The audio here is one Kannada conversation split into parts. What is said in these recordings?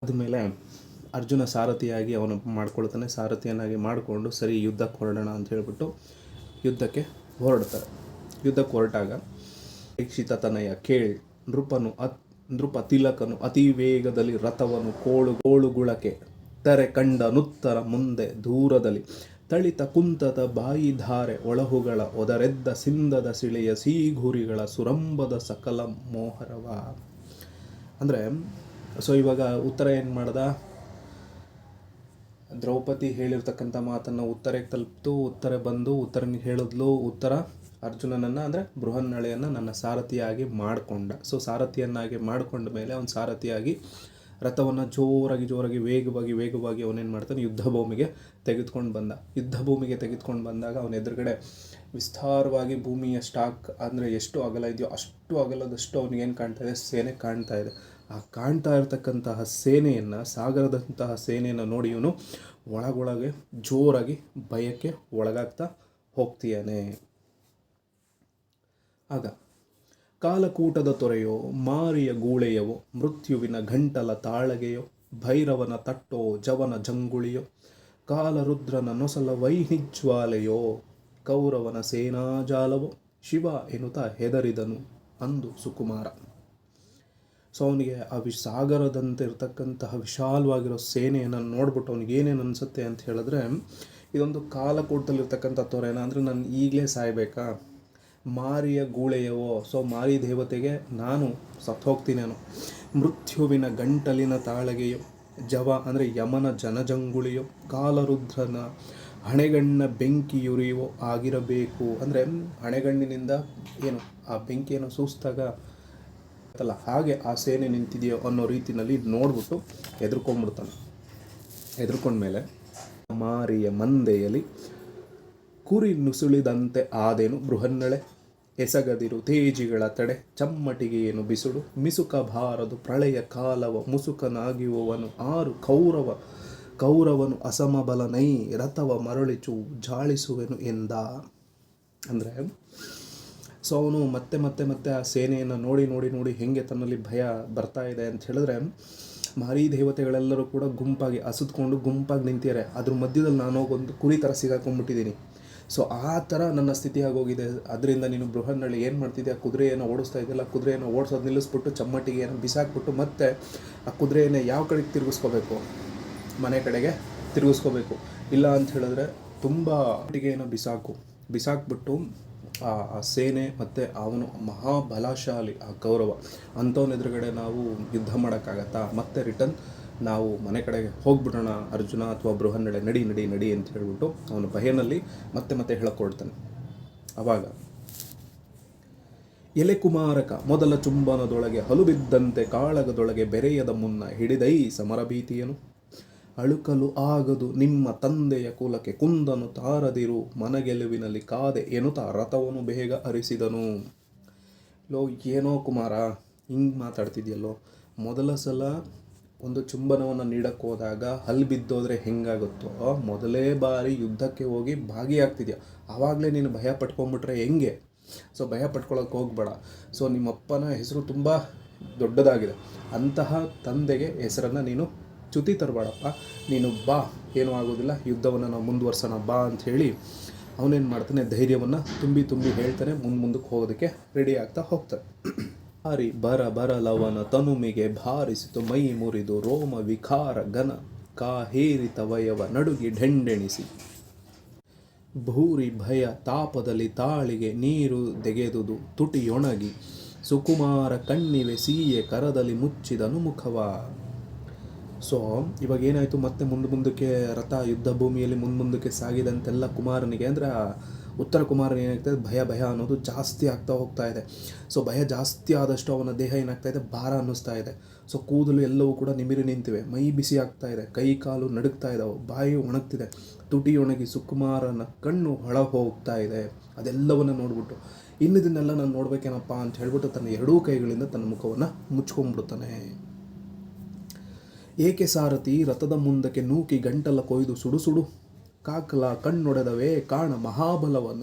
ಆದಮೇಲೆ ಅರ್ಜುನ ಸಾರಥಿಯಾಗಿ ಅವನು ಮಾಡ್ಕೊಳ್ತಾನೆ. ಸಾರಥಿಯನ್ನಾಗಿ ಮಾಡಿಕೊಂಡು ಸರಿ ಯುದ್ಧಕ್ಕೆ ಹೊರಡೋಣ ಅಂತ ಹೇಳ್ಬಿಟ್ಟು ಯುದ್ಧಕ್ಕೆ ಹೊರಡ್ತಾರೆ. ಯುದ್ಧಕ್ಕೆ ಹೊರಟಾಗ ಪರೀಕ್ಷಿತ ತನಯ ಕೇಳ್ ನೃಪ ತಿಲಕನು ಅತಿ ವೇಗದಲ್ಲಿ ರಥವನ್ನು ಕೋಳುಗುಳಕ್ಕೆ ತಾರೆ ಕಂಡನುತ್ತರ ಮುಂದೆ ದೂರದಲ್ಲಿ ತಳಿತ ಕುಂತದ ಬಾಯಿ ಧಾರೆ ಒಳಹುಗಳ ಒದರೆದ್ದ ಸಿಂಧದ ಸಿಳೆಯ ಸೀಘುರಿಗಳ ಸುರಂಬದ ಸಕಲ ಮೋಹರವ. ಅಂದರೆ ಸೊ ಇವಾಗ ಉತ್ತರ ಏನು ಮಾಡ್ದ, ದ್ರೌಪದಿ ಹೇಳಿರ್ತಕ್ಕಂಥ ಮಾತನ್ನು ಉತ್ತರಕ್ಕೆ ತಲುಪಿತು. ಉತ್ತರ ಬಂದು ಉತ್ತರನಿಗೆ ಹೇಳಿದ್ಲು. ಉತ್ತರ ಅರ್ಜುನನನ್ನು ಅಂದರೆ ಬೃಹನ್ನಳೆಯನ್ನು ನನ್ನ ಸಾರಥಿಯಾಗಿ ಮಾಡಿಕೊಂಡ. ಸೊ ಸಾರಥಿಯನ್ನಾಗಿ ಮಾಡಿಕೊಂಡ ಮೇಲೆ ಅವನು ಸಾರಥಿಯಾಗಿ ರಥವನ್ನು ಜೋರಾಗಿ ವೇಗವಾಗಿ ಅವನೇನು ಮಾಡ್ತಾನೆ, ಯುದ್ಧ ಭೂಮಿಗೆ ತೆಗೆದುಕೊಂಡು ಬಂದ. ಯುದ್ಧ ಭೂಮಿಗೆ ತೆಗೆದುಕೊಂಡು ಬಂದಾಗ ಅವನ ಎದುರುಗಡೆ ವಿಸ್ತಾರವಾಗಿ ಭೂಮಿಯ ಸ್ಟಾಕ್ ಅಂದರೆ ಎಷ್ಟು ಅಗಲ ಇದೆಯೋ ಅಷ್ಟು ಅಗಲದಷ್ಟು ಅವನಿಗೇನು ಕಾಣ್ತಾ ಇದೆ, ಸೇನೆ ಕಾಣ್ತಾ ಇದೆ. ಆ ಕಾಣ್ತಾ ಇರತಕ್ಕಂತಹ ಸೇನೆಯನ್ನು, ಸಾಗರದಂತಹ ಸೇನೆಯನ್ನು ನೋಡಿ ಇವನು ಒಳಗೊಳಗೆ ಜೋರಾಗಿ ಭಯಕ್ಕೆ ಒಳಗಾಗ್ತಾ ಹೋಗ್ತೀಯಾನೆ. ಆಗ ಕಾಲಕೂಟದ ತೊರೆಯೋ, ಮಾರಿಯ ಗೂಳೆಯವೋ, ಮೃತ್ಯುವಿನ ಗಂಟಲ ತಾಳಗೆಯೋ, ಭೈರವನ ತಟ್ಟೋ ಜವನ ಜಂಗುಳಿಯೋ, ಕಾಲರುದ್ರನ ನೊಸಲ ವೈನಿಜ್ವಾಲೆಯೋ, ಕೌರವನ ಸೇನಾಜಾಲವೋ, ಶಿವ ಎನ್ನುತ್ತಾ ಹೆದರಿದನು ಅಂದು ಸುಕುಮಾರ. ಸೊ ಅವನಿಗೆ ಆ ಸಾಗರದಂತೆ ಇರತಕ್ಕಂತಹ ವಿಶಾಲವಾಗಿರೋ ಸೇನೆಯನ್ನು ನೋಡ್ಬಿಟ್ಟು ಅವ್ನಿಗೆ ಏನೇನು ಅನಿಸುತ್ತೆ ಅಂತ ಹೇಳಿದ್ರೆ, ಇದೊಂದು ಕಾಲಕೂಟದಲ್ಲಿರ್ತಕ್ಕಂಥ ತೊರೆನ, ಅಂದರೆ ನಾನು ಈಗಲೇ ಸಾಯಬೇಕಾ? ಮಾರಿಯ ಗೂಳೆಯವೋ, ಸೊ ಮಾರಿ ದೇವತೆಗೆ ನಾನು ಸತ್ತು ಹೋಗ್ತೀನೇನೋ. ಮೃತ್ಯುವಿನ ಗಂಟಲಿನ ತಾಳಗೆಯೋ, ಜವ ಅಂದರೆ ಯಮನ ಜನಜಂಗುಳಿಯೋ, ಕಾಲರುದ್ರನ ಹಣೆಗಣ್ಣ ಬೆಂಕಿಯುರಿಯೋ ಆಗಿರಬೇಕು. ಅಂದರೆ ಹಣೆಗಣ್ಣಿನಿಂದ ಏನು ಆ ಬೆಂಕಿಯನ್ನು ಸೂಸ್ತಾಗ ಅಲ್ಲ, ಹಾಗೆ ಆ ಸೇನೆ ನಿಂತಿದೆಯೋ ಅನ್ನೋ ರೀತಿಯಲ್ಲಿ ನೋಡ್ಬಿಟ್ಟು ಹೆದರ್ಕೊಂಡ್ಮೇಲೆ ಮಾರಿಯ ಮಂದೆಯಲ್ಲಿ ಕುರಿ ನುಸುಳಿದಂತೆ ಆದೇನು ಬೃಹನ್ನಳೆ, ಎಸಗದಿರು ತೇಜಿಗಳ ತಡೆ ಚಮ್ಮಟಿಗೆಯೇನು ಬಿಸುಡು, ಮಿಸುಕ ಬಾರದು ಪ್ರಳಯ ಕಾಲವ ಮುಸುಕನಾಗಿರುವವನು ಆರು ಕೌರವನು ಅಸಮಬಲನೈ ರಥವ ಮರಳಿಚು ಜಾಳಿಸುವೆನು ಎಂದ. ಅಂದರೆ ಸೊ ಅವನು ಮತ್ತೆ ಆ ಸೇನೆಯನ್ನು ನೋಡಿ ಹೆಂಗೆ ತನ್ನಲ್ಲಿ ಭಯ ಬರ್ತಾ ಇದೆ ಅಂತ ಹೇಳಿದ್ರೆ, ಮಾರಿ ದೇವತೆಗಳೆಲ್ಲರೂ ಕೂಡ ಗುಂಪಾಗಿ ಹಸಿದ್ಕೊಂಡು ಗುಂಪಾಗಿ ನಿಂತಿದ್ದಾರೆ. ಅದ್ರ ಮಧ್ಯದಲ್ಲಿ ನಾನೋಗೊಂದು ಕುರಿ ಥರ ಸಿಗಾಕೊಂಡ್ಬಿಟ್ಟಿದ್ದೀನಿ. ಸೊ ಆ ಥರ ನನ್ನ ಸ್ಥಿತಿ ಆಗೋಗಿದೆ. ಅದರಿಂದ ನೀನು ಬೃಹನ್ನಳ್ಳಿ ಏನು ಮಾಡ್ತಿದ್ದೆ, ಆ ಕುದುರೆಯನ್ನು ಓಡಿಸ್ತಾ ಇದೆಯಲ್ಲ, ಕುದುರೆಯನ್ನು ಓಡಿಸೋದು ನಿಲ್ಲಿಸ್ಬಿಟ್ಟು ಚಮ್ಮಟ್ಟಿಗೆಯನ್ನು ಬಿಸಾಕ್ಬಿಟ್ಟು ಮತ್ತೆ ಆ ಕುದುರೆಯನ್ನು ಯಾವ ಕಡೆಗೆ ತಿರುಗಿಸ್ಕೋಬೇಕು, ಮನೆ ಕಡೆಗೆ ತಿರುಗಿಸ್ಕೋಬೇಕು. ಇಲ್ಲ ಅಂತ ಹೇಳಿದ್ರೆ ತುಂಬ ಮಟ್ಟಿಗೆಯನ್ನು ಬಿಸಾಕ್ಬಿಟ್ಟು ಆ ಸೇನೆ ಮತ್ತು ಅವನು ಮಹಾಬಲಶಾಲಿ ಆ ಕೌರವ ಅಂಥವನ ಎದುರುಗಡೆ ನಾವು ಯುದ್ಧ ಮಾಡೋಕ್ಕಾಗತ್ತಾ? ಮತ್ತೆ ರಿಟರ್ನ್ ನಾವು ಮನೆ ಕಡೆಗೆ ಹೋಗ್ಬಿಡೋಣ ಅರ್ಜುನ ಅಥವಾ ಬೃಹನ್ನಳೆ, ನಡಿ ಅಂತ ಹೇಳ್ಬಿಟ್ಟು ಅವನು ಭಯನಲ್ಲಿ ಮತ್ತೆ ಹೇಳ್ಕೊಡ್ತಾನೆ. ಆವಾಗ ಎಲೆ ಕುಮಾರಕ ಮೊದಲ ಚುಂಬನದೊಳಗೆ ಹಲುಬಿದ್ದಂತೆ ಕಾಳಗದೊಳಗೆ ಬೆರೆಯದ ಮುನ್ನ ಹಿಡಿದೈ ಸಮರಭೀತಿಯನು, ಅಳುಕಲು ಆಗದು ನಿಮ್ಮ ತಂದೆಯ ಕುಲಕ್ಕೆ ಕುಂದನು ತಾರದಿರು ಮನಗೆಲುವಿನಲ್ಲಿ ಕಾದೆ ಎನ್ನುತ್ತಾ ರಥವನ್ನು ಬೇಗ ಅರಿಸಿದನು. ಲೋ ಏನೋ ಕುಮಾರ ಹಿಂಗೆ ಮಾತಾಡ್ತಿದ್ಯಲ್ಲೋ, ಮೊದಲ ಸಲ ಒಂದು ಚುಂಬನವನ್ನು ನೀಡಕ್ಕೆ ಹೋದಾಗ ಹಲ್ಲು ಬಿದ್ದೋದ್ರೆ ಹೆಂಗಾಗುತ್ತೋ, ಮೊದಲೇ ಬಾರಿ ಯುದ್ಧಕ್ಕೆ ಹೋಗಿ ಭಾಗಿಯಾಗ್ತಿದ್ಯಾ, ಆವಾಗಲೇ ನೀನು ಭಯ ಪಟ್ಕೊಂಡ್ಬಿಟ್ರೆ ಹೆಂಗೆ? ಸೊ ಭಯ ಪಟ್ಕೊಳ್ಳೋಕೆ ಹೋಗ್ಬೇಡ. ಸೊ ನಿಮ್ಮಪ್ಪನ ಹೆಸರು ತುಂಬ ದೊಡ್ಡದಾಗಿದೆ, ಅಂತಹ ತಂದೆಗೆ ಹೆಸರನ್ನು ನೀನು ಚ್ಯುತಿ ತರಬೇಡಪ್ಪ, ನೀನು ಬಾ, ಏನೂ ಆಗೋದಿಲ್ಲ, ಯುದ್ಧವನ್ನು ನಾವು ಮುಂದುವರ್ಸೋಣ ಬಾ ಅಂಥೇಳಿ ಅವನೇನು ಮಾಡ್ತಾನೆ, ಧೈರ್ಯವನ್ನು ತುಂಬಿ ಹೇಳ್ತಾನೆ. ಮುಂದಕ್ಕೆ ಹೋಗೋದಕ್ಕೆ ರೆಡಿ ಆಗ್ತಾ ಹೋಗ್ತಾನೆ. ಭಾರಿ ಬರಲವನ ತನುಮಿಗೆ ಭಾರಿಸಿತು ಮೈ ಮುರಿದು ರೋಮ ವಿಕಾರ ಘನ ಕಾಹೇರಿತ ವಯವ ನಡುಗಿ ಢೆಂಡೆಣಿಸಿ, ಭೂರಿ ಭಯ ತಾಪದಲ್ಲಿ ತಾಳಿಗೆ ನೀರು ದೆಗೆದುದು ತುಟಿಯೊಣಗಿ ಸುಕುಮಾರ ಕಣ್ಣಿವೆ ಸೀಯೆ ಕರದಲ್ಲಿ ಮುಚ್ಚಿದನು ಮುಖವ. ಸೊ ಇವಾಗ ಏನಾಯಿತು, ಮತ್ತೆ ಮುಂದಕ್ಕೆ ರಥ ಯುದ್ಧ ಭೂಮಿಯಲ್ಲಿ ಮುಂದಕ್ಕೆ ಸಾಗಿದಂತೆಲ್ಲ ಕುಮಾರನಿಗೆ ಅಂದರೆ ಉತ್ತರ ಕುಮಾರನ ಏನಾಗ್ತಾಯಿದೆ, ಭಯ ಅನ್ನೋದು ಜಾಸ್ತಿ ಆಗ್ತಾ ಹೋಗ್ತಾ ಇದೆ. ಸೊ ಭಯ ಜಾಸ್ತಿ ಆದಷ್ಟು ಅವನ ದೇಹ ಏನಾಗ್ತಾ ಇದೆ, ಭಾರ ಅನ್ನಿಸ್ತಾ ಇದೆ. ಸೊ ಕೂದಲು ಎಲ್ಲವೂ ಕೂಡ ನಿಮಿರಿ ನಿಂತಿವೆ, ಮೈ ಬಿಸಿ ಆಗ್ತಾ ಇದೆ, ಕೈ ಕಾಲು ನಡುಗ್ತಾ ಇದ್ದಾವೆ, ಬಾಯಿ ಒಣಗ್ತಿದೆ, ತುಟಿಯೊಣಗಿ ಸುಕುಮಾರನ ಕಣ್ಣು ಹೊಳ ಹೋಗ್ತಾ ಇದೆ. ಅದೆಲ್ಲವನ್ನು ನೋಡ್ಬಿಟ್ಟು ಇನ್ನಿದನ್ನೆಲ್ಲ ನಾನು ನೋಡ್ಬೇಕೇನಪ್ಪ ಅಂತ ಹೇಳ್ಬಿಟ್ಟು ತನ್ನ ಎರಡೂ ಕೈಗಳಿಂದ ತನ್ನ ಮುಖವನ್ನು ಮುಚ್ಕೊಂಡ್ಬಿಡ್ತಾನೆ. ಏಕೆ ಸಾರಥಿ ರಥದ ಮುಂದಕ್ಕೆ ನೂಕಿ ಗಂಟಲ ಕೊಯ್ದು ಸುಡು ಕಾಕಲ ಕಣ್ಣೊಡೆದವೇ ಕಾಣ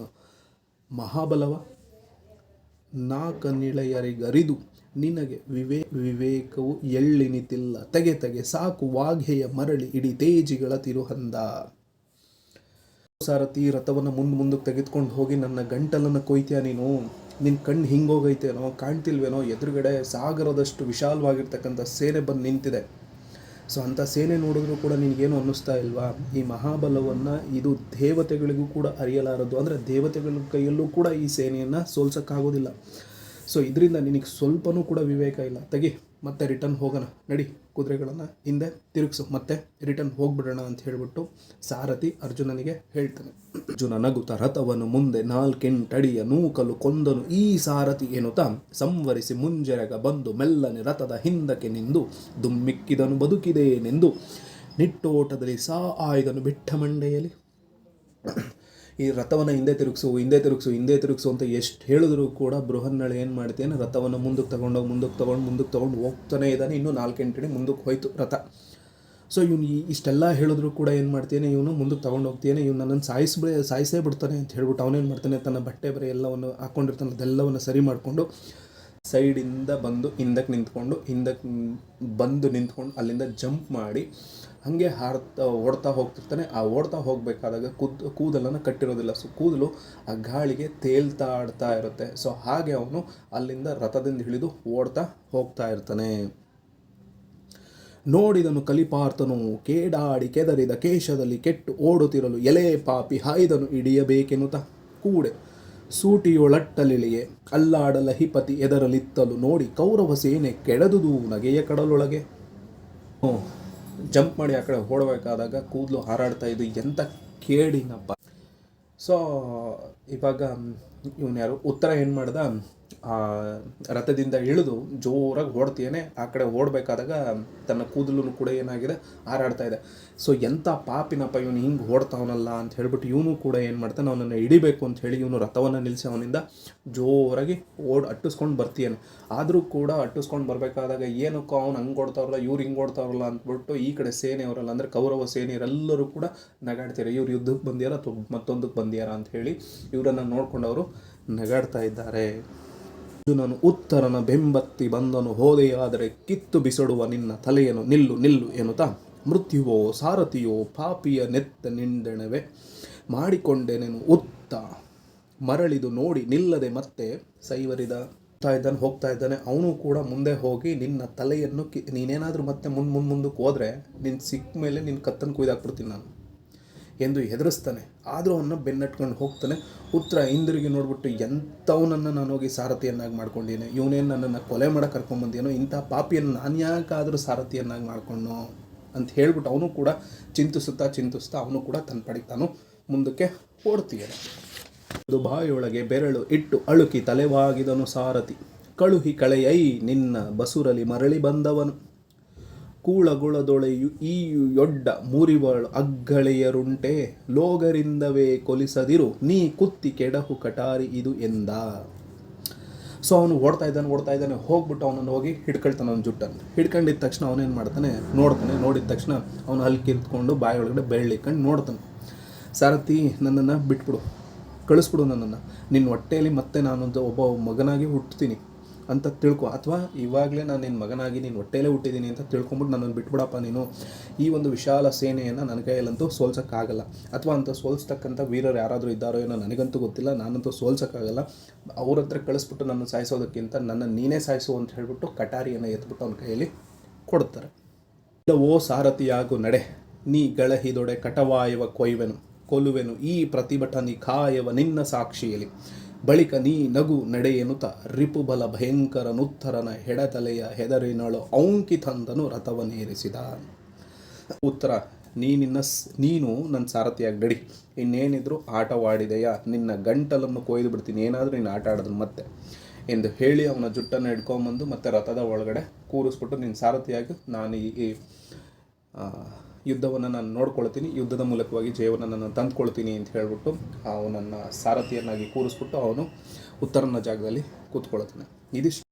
ಮಹಾಬಲವ ನಾಕನಿಳೆಯರಿಗರಿದು ನಿನಗೆ ವಿವೇಕವು ಎಳ್ಳಿನಿತಿಲ್ಲ, ತೆಗೆ ಸಾಕು ವಾಘೆಯ ಮರಳಿ ಇಡೀ ತೇಜಿಗಳ ತಿರುಹಂದ. ಸಾರಥಿ, ರಥವನ್ನು ಮುಂದಕ್ಕೆ ತೆಗೆದುಕೊಂಡು ಹೋಗಿ ನನ್ನ ಗಂಟಲನ್ನು ಕೊಯ್ತೀಯ ನೀನು? ನಿನ್ನ ಕಣ್ಣು ಹಿಂಗೋಗೈತೇನೋ, ಕಾಣ್ತಿಲ್ವೇನೋ? ಎದುರುಗಡೆ ಸಾಗರದಷ್ಟು ವಿಶಾಲವಾಗಿರ್ತಕ್ಕಂಥ ಸೇನೆ ಬಂದು ನಿಂತಿದೆ. ಸೊ ಅಂಥ ಸೇನೆ ನೋಡಿದ್ರೂ ಕೂಡ ನಿನಗೇನು ಅನ್ನಿಸ್ತಾ ಇಲ್ವಾ? ಈ ಮಹಾಬಲವನ್ನು ಇದು ದೇವತೆಗಳಿಗೂ ಕೂಡ ಅರಿಯಲಾರದು. ಅಂದರೆ ದೇವತೆಗಳ ಕೈಯಲ್ಲೂ ಕೂಡ ಈ ಸೇನೆಯನ್ನು ಸೋಲ್ಸೋಕ್ಕಾಗೋದಿಲ್ಲ. ಸೊ ಇದರಿಂದ ನಿನಗೆ ಸ್ವಲ್ಪನೂ ಕೂಡ ವಿವೇಕ ಇಲ್ಲ. ಮತ್ತೆ ರಿಟರ್ನ್ ಹೋಗೋಣ, ನಡಿ, ಕುದುರೆಗಳನ್ನು ಹಿಂದೆ ತಿರುಗಿಸು, ಮತ್ತೆ ರಿಟರ್ನ್ ಹೋಗ್ಬಿಡೋಣ ಅಂತ ಹೇಳಿಬಿಟ್ಟು ಸಾರಥಿ ಅರ್ಜುನನಿಗೆ ಹೇಳ್ತಾನೆ. ಅರ್ಜುನ ನಗುತ್ತ ರಥವನ್ನು ಮುಂದೆ 4 ಅಡಿಯ ನೂಕಲು ಕೊಂದನು ಈ ಸಾರಥಿ ಎನ್ನುತ್ತಾ ಸಂವರಿಸಿ ಮುಂಜೆರಗ ಬಂದು ಮೆಲ್ಲನೆ ರಥದ ಹಿಂದಕ್ಕೆ ನಿಂದು ದುಮ್ಮಿಕ್ಕಿದನು ಬದುಕಿದೇನೆಂದು ನಿಟ್ಟೋಟದಲ್ಲಿ ಆಯ್ದನು ಬಿಟ್ಟ ಮಂಡೆಯಲ್ಲಿ. ಈ ರಥವನ್ನು ಹಿಂದೆ ತಿರುಗಿಸು ಅಂತ ಎಷ್ಟು ಹೇಳಿದ್ರು ಕೂಡ ಬೃಹನ್ನಳೆ ಏನು ಮಾಡ್ತೇನೆ, ರಥವನ್ನು ಮುಂದಕ್ಕೆ ತಗೊಂಡು ಹೋಗ್ತಾನೆ ಇದ್ದಾನೆ. ಇನ್ನೂ 4 ಅಡಿ ಮುಂದಕ್ಕೆ ಹೋಯ್ತು ರಥ. ಸೊ ಇವನು ಇಷ್ಟೆಲ್ಲ ಹೇಳಿದ್ರು ಕೂಡ ಏನು ಮಾಡ್ತೇನೆ, ಇವನು ಮುಂದಕ್ಕೆ ತೊಗೊಂಡು ಹೋಗ್ತೇನೆ, ಇವನು ನನ್ನನ್ನು ಸಾಯಿಸೇ ಬಿಡ್ತಾನೆ ಅಂತ ಹೇಳ್ಬಿಟ್ಟು ಅವನೇನು ಮಾಡ್ತಾನೆ, ತನ್ನ ಬಟ್ಟೆ ಬರೆ ಎಲ್ಲವನ್ನು ಹಾಕ್ಕೊಂಡಿರ್ತಾನೆ ಅದೆಲ್ಲವನ್ನು ಸರಿ ಮಾಡಿಕೊಂಡು ಸೈಡಿಂದ ಬಂದು ಹಿಂದಕ್ಕೆ ನಿಂತ್ಕೊಂಡು ಅಲ್ಲಿಂದ ಜಂಪ್ ಮಾಡಿ ಹಾಗೆ ಓಡ್ತಾ ಹೋಗ್ತಿರ್ತಾನೆ. ಆ ಓಡ್ತಾ ಹೋಗಬೇಕಾದಾಗ ಕೂದಲನ್ನು ಕಟ್ಟಿರೋದಿಲ್ಲ. ಸೊ ಕೂದಲು ಆ ಗಾಳಿಗೆ ತೇಲ್ತಾ ಆಡ್ತಾ ಇರುತ್ತೆ. ಸೊ ಹಾಗೆ ಅವನು ಅಲ್ಲಿಂದ ರಥದಿಂದ ಇಳಿದು ಓಡ್ತಾ ಹೋಗ್ತಾ ಇರ್ತಾನೆ. ನೋಡಿದನು ಕಲಿಪಾರ್ಥನು ಕೇಡಾಡಿ ಕೆದರಿದ ಕೇಶದಲ್ಲಿ ಕೆಟ್ಟು ಓಡುತ್ತಿರಲು ಎಲೆ ಪಾಪಿ ಹಾಯ್ದನು ಹಿಡಿಯಬೇಕೆನ್ನುತ್ತ ಕೂಡೆ ಸೂಟಿಯೊಳಟ್ಟಲಿಳಿಯೇ ಅಲ್ಲಾಡಲ ಹಿಪತಿ ಎದರಲಿತ್ತಲು ನೋಡಿ ಕೌರವ ಸೇನೆ ಕೆಡದುದು ನಗೆಯ ಕಡಲೊಳಗೆ. ಜಂಪ್ ಮಾಡಿ ಆ ಕಡೆ ಓಡಬೇಕಾದಾಗ ಕೂದಲು ಹಾರಾಡ್ತಾ ಇದ್ದು ಎಂಥ ಕೇಡಿನಪ್ಪ. ಸೊ ಇವಾಗ ಇವನು ಯಾರು ಉತ್ತರ ಏನು ಮಾಡ್ದ, ಆ ರಥದಿಂದ ಇಳಿದು ಜೋರಾಗಿ ಓಡ್ತೀಯೇ. ಆ ಕಡೆ ಓಡಬೇಕಾದಾಗ ತನ್ನ ಕೂದಲು ಕೂಡ ಏನಾಗಿದೆ, ಹಾರಾಡ್ತಾ ಇದೆ. ಸೊ ಎಂಥ ಪಾಪಿನಪ್ಪ ಇವನು ಹಿಂಗೆ ಓಡ್ತಾವನಲ್ಲ ಅಂತ ಹೇಳ್ಬಿಟ್ಟು ಇವನು ಕೂಡ ಏನು ಮಾಡ್ತಾನೆ, ಅವನನ್ನು ಹಿಡಿಬೇಕು ಅಂತ ಹೇಳಿ ಇವನು ರಥವನ್ನು ನಿಲ್ಲಿಸಿ ಅವನಿಂದ ಜೋರಾಗಿ ಅಟ್ಟಿಸ್ಕೊಂಡು ಬರ್ತೀಯಾನೆ. ಆದರೂ ಕೂಡ ಅಟ್ಟಿಸ್ಕೊಂಡು ಬರಬೇಕಾದಾಗ ಏನಕ್ಕೋ ಅವ್ನು ಹಂಗೆ ಓಡ್ತಾವ್ರಲ್ಲ, ಇವ್ರು ಹಿಂಗೆ ಓಡ್ತಾವ್ರಲ್ಲ ಅಂದ್ಬಿಟ್ಟು ಈ ಕಡೆ ಸೇನೆಯವರಲ್ಲ, ಅಂದರೆ ಕೌರವ ಸೇನೆಯವರೆಲ್ಲರೂ ಕೂಡ ನಗಾಡ್ತಾರೆ. ಇವ್ರು ಯುದ್ಧಕ್ಕೆ ಬಂದ್ಯಾರ ಅಥವಾ ಮತ್ತೊಂದಕ್ಕೆ ಬಂದ್ಯಾರ ಅಂತ ಹೇಳಿ ಇವರನ್ನು ನೋಡ್ಕೊಂಡವರು ನಗಾಡ್ತಾ ಇದ್ದಾರೆ. ಅರ್ಜುನನು ಉತ್ತರನ ಬೆಂಬತ್ತಿ ಬಂದನು ಹೋದೆಯಾದರೆ ಕಿತ್ತು ಬಿಸಡುವ ನಿನ್ನ ತಲೆಯನ್ನು ನಿಲ್ಲು ಎನ್ನುತ್ತಾ ಮೃತ್ಯುವೋ ಸಾರಥಿಯೋ ಪಾಪಿಯ ನೆತ್ತ ನಿಂದೆಣವೆ ಮಾಡಿಕೊಂಡೆನೆನು ಉತ್ತ ಮರಳಿದು ನೋಡಿ ನಿಲ್ಲದೆ ಮತ್ತೆ ಸೈವರಿದ ಹೋಗ್ತಾ ಇದ್ದಾನೆ. ಅವನು ಕೂಡ ಮುಂದೆ ಹೋಗಿ ನಿನ್ನ ತಲೆಯನ್ನು ನೀನೇನಾದರೂ ಮತ್ತೆ ಮುಂದಕ್ಕೆ ಹೋದರೆ ನಿನ್ನ ಸಿಕ್ಕ ಮೇಲೆ ನಿನ್ನ ಕತ್ತನ್ನು ಕುಯ್ದಾಕ್ಬಿಡ್ತೀನಿ ನಾನು ಎಂದು ಹೆದರಿಸ್ತಾನೆ. ಆದರೂ ಅವನ್ನ ಬೆನ್ನಟ್ಕೊಂಡು ಹೋಗ್ತಾನೆ. ಉತ್ತರ ಹಿಂದಿರುಗಿ ನೋಡ್ಬಿಟ್ಟು ಎಂಥವನನ್ನು ನಾನು ಹೋಗಿ ಸಾರಥಿಯನ್ನಾಗಿ ಮಾಡ್ಕೊಂಡಿದ್ದೇನೆ, ಇವನೇನು ನನ್ನನ್ನು ಕೊಲೆ ಮಾಡೋಕೆ ಕರ್ಕೊಂಡ್ಬಂದೇನೋ, ಇಂಥ ಪಾಪಿಯನ್ನು ನಾನು ಯಾಕಾದರೂ ಸಾರಥಿಯನ್ನಾಗಿ ಮಾಡ್ಕೊಂಡು ಅಂತ ಹೇಳ್ಬಿಟ್ಟು ಅವನು ಕೂಡ ಚಿಂತಿಸ್ತಾ ಅವನು ಕೂಡ ತನ್ನ ಪಡೆಗೆ ತಾನು ಮುಂದಕ್ಕೆ ಓಡ್ತೀಯಾನೆ. ಅದು ಬಾಯೊಳಗೆ ಬೆರಳು ಇಟ್ಟು ಅಳುಕಿ ತಲೆವಾಗಿದನು ಸಾರಥಿ ಕಳುಹಿ ಕಳೆಯೈ ನಿನ್ನ ಬಸುರಲಿ ಮರಳಿ ಬಂದವನು ಕೂಳಗುಳದೊಳೆಯು ಈ ಯೊಡ್ಡ ಮುರಿವಳು ಅಗ್ಗಳೆಯರುಂಟೆ ಲೋಗರಿಂದವೇ ಕೊಲಿಸದಿರು ನೀ ಕುತ್ತಿ ಕೆಡಹು ಕಟಾರಿ ಇದು ಎಂದ. ಸೊ ಅವನು ಓಡ್ತಾ ಇದ್ದಾನೆ ಹೋಗ್ಬಿಟ್ಟು ಅವನನ್ನು ಹೋಗಿ ಹಿಡ್ಕೊಳ್ತಾನೆ. ಅವನ ಜುಟ್ಟನ್ನು ಹಿಡ್ಕೊಂಡಿದ್ದ ತಕ್ಷಣ ಅವನೇನು ಮಾಡ್ತಾನೆ, ನೋಡಿದ ತಕ್ಷಣ ಅವನು ಅಲ್ಲಿ ಕಿರ್ತ್ಕೊಂಡು ಬಾಯೊಳಗಡೆ ಬೆಳ್ಳಿಕೊಂಡು ನೋಡ್ತಾನೆ. ಸಾರಥಿ, ನನ್ನನ್ನು ಬಿಟ್ಬಿಡು, ಕಳಿಸ್ಬಿಡು, ನನ್ನನ್ನು ನಿನ್ನ ಹೊಟ್ಟೆಯಲ್ಲಿ ಮತ್ತೆ ನಾನೊಂದು ಒಬ್ಬ ಮಗನಾಗಿ ಹುಟ್ಟುತ್ತೀನಿ ಅಂತ ತಿಳ್ಕೊ, ಅಥವಾ ಇವಾಗಲೇ ನಾನು ನಿನ್ನ ಮಗನಾಗಿ ನಿನ್ನ ಹೊಟ್ಟೆಯಲ್ಲೇ ಹುಟ್ಟಿದ್ದೀನಿ ಅಂತ ತಿಳ್ಕೊಂಬಿಟ್ಟು ನನ್ನನ್ನು ಬಿಟ್ಬಿಡಪ್ಪ ನೀನು. ಈ ಒಂದು ವಿಶಾಲ ಸೇನೆಯನ್ನು ನನ್ನ ಕೈಯಲ್ಲಂತೂ ಸೋಲ್ಸೋಕ್ಕಾಗಲ್ಲ, ಅಥವಾ ಅಂತ ಸೋಲ್ಸ್ತಕ್ಕಂಥ ವೀರರು ಯಾರಾದರೂ ಇದ್ದಾರೋ ಏನೋ ನನಗಂತೂ ಗೊತ್ತಿಲ್ಲ, ನಾನಂತೂ ಸೋಲ್ಸೋಕ್ಕಾಗಲ್ಲ. ಅವ್ರ ಹತ್ರ ಕಳಿಸ್ಬಿಟ್ಟು ನನ್ನ ಸಾಯಿಸೋದಕ್ಕಿಂತ ನನ್ನ ನೀನೇ ಸಾಯಿಸು ಅಂತ ಹೇಳಿಬಿಟ್ಟು ಕಟಾರಿಯನ್ನು ಎತ್ಬಿಟ್ಟು ಅವನ ಕೈಯಲ್ಲಿ ಕೊಡ್ತಾರೆ. ಓ ಸಾರಥಿಯಾಗು ನಡೆ, ನೀ ಗಳಹಿದೊಡೆ ಕಟವಾಯವ ಕೊಲ್ಲುವೆನು ಈ ಪ್ರತಿಭಟನಿ ಕಾಯವ ನಿನ್ನ ಸಾಕ್ಷಿಯಲ್ಲಿ ಬಳಿಕ ನೀ ನಗು ನಡೆಯನುತ ರಿಪುಬಲ ಭಯಂಕರನುತ್ತರನ ಹೆಡತಲೆಯ ಹೆದರಿನಳು ಔಂಕಿ ತಂದನು ರಥವನ್ನೇರಿಸಿದ. ಉತ್ತರ, ನೀನು ನನ್ನ ಸಾರಥಿಯಾಗಿ ನಡಿ, ಇನ್ನೇನಿದ್ರು ಆಟವಾಡಿದೆಯಾ, ನಿನ್ನ ಗಂಟಲನ್ನು ಕೊಯ್ದು ಬಿಡ್ತೀನಿ ಏನಾದರೂ ನೀನು ಆಟ ಆಡಿದ್ರು ಮತ್ತೆ ಎಂದು ಹೇಳಿ ಅವನ ಜುಟ್ಟನ್ನು ಹಿಡ್ಕೊಂಬಂದು ಮತ್ತೆ ರಥದ ಒಳಗಡೆ ಕೂರಿಸ್ಬಿಟ್ಟು ನಿನ್ನ ಸಾರಥಿಯಾಗಿ ನಾನು ಈ ಯುದ್ಧವನ್ನು ನಾನು ನೋಡ್ಕೊಳ್ತೀನಿ, ಯುದ್ಧದ ಮೂಲಕವಾಗಿ ಜಯವನ್ನು ನಾನು ತಂದುಕೊಳ್ತೀನಿ ಅಂತ ಹೇಳ್ಬಿಟ್ಟು ಅವನನ್ನು ಸಾರಥಿಯನ್ನಾಗಿ ಕೂರಿಸ್ಬಿಟ್ಟು ಅವನು ಉತ್ತರನ ಜಾಗದಲ್ಲಿ ಕೂತ್ಕೊಳ್ತಾನೆ. ಇದಿಷ್ಟು